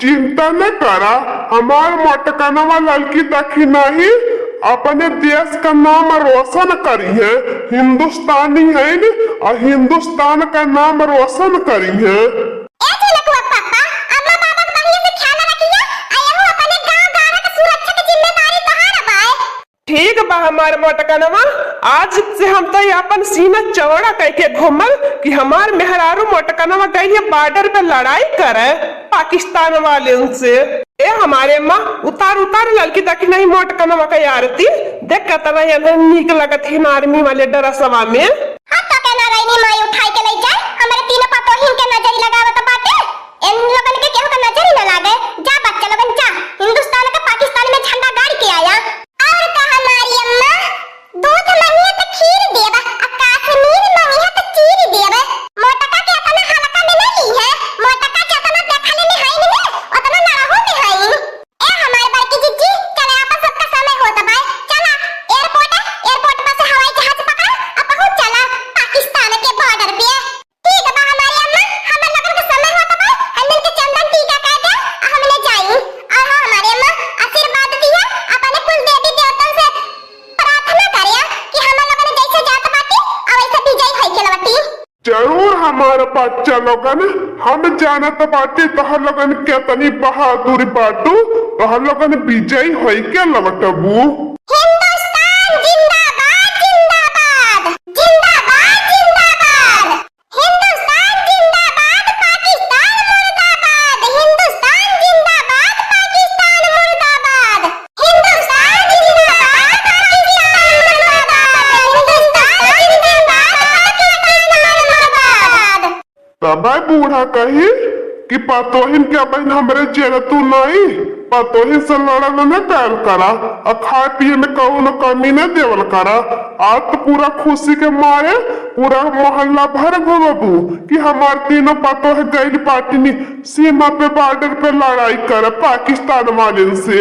चिंता न करा, हमार मोटकनवा लड़की तकी नहीं अपने देश का नाम रोशन करी है। हिंदुस्तानी है न, और हिंदुस्तान का नाम रोशन करी है। ठीक बा हमारे मोटकनवा, आज से हम तो अपन सीना चौड़ा करके घूमल कि हमार मेहरारू मोटकनवा गई बॉर्डर पे लड़ाई करे पाकिस्तान वाले उनसे। ए हमारे माँ उतार उतार लड़की तक नहीं मोटकनवा का आरती देख कतना नीक लगत है आर्मी वाले डरसवा में। हां तो कहना रही नहीं माई उठाई के ले जाए हमारे तीनों पतोहिन के नजर लगावत बाटे। इन लोगन के केहू का नजर ही न लागे। जा बच्चा लोगन जा, हिंदुस्तान का पाकिस्तान में झंडा गाड़ के आया। और कहा हमारी अम्मा दूध मांगी है तो खीर देबा, कश्मीर मांगी है तो चीर देबा। मोटका के अपना हलका में नहीं है, मोटका के अपना देखले में है नहीं, उतना नरहु में है। ए हमारे बड़की जीजी चले आपन सबका समय होता भाई, चला एयरपोर्ट पर से हवाई जहाज पकड़ अब पहुंच चला पाकिस्तान के बॉर्डर पे। ठीक बा हमारी अम्मा, हम लोगन का समय होता भाई, हम मिल के चंदन टीका कर दे हमने जाई। और हां हमारी अम्मा आशीर्वाद दिया अपने कुल देवी देवतन से प्रार्थना करिया कि हम लोगन जैसे जात बाटी और वैसे विजय होई के लवटी। जरूर हमारे बच्चा लोगन, हम जानत बाटी तोहर लोगन केतनी बहादुरी बाटू, तोहर लोगन विजयी होई के लवटबू। हिंदुस्तान जिंदाबाद जिंदाबाद जिंदाबाद जिंदाबाद। हिंदुस्तान जिंदाबाद पाकिस्तान मुर्दाबाद। हिंदुस्तान जिंदाबाद पाकिस्तान मुर्दाबाद। हिंदुस्तान जिंदाबाद पाकिस्तान मुर्दाबाद। हिंदुस्तान जिंदाबाद पाकिस्तान मुर्दाबाद। तब बूढ़ा कही कि पतोहिन के बहन हमरे जेरतू नहीं, पतोहिन से लड़ल न कैल करा और खाए पिए में कौनो कमी न देवल करा। आज तो पूरा खुशी के मारे पूरा मोहल्ला भर घूमबू कि हमार तीनों पतोह गई पार्टी सीमा पे बॉर्डर पे लड़ाई करे पाकिस्तान वाले से।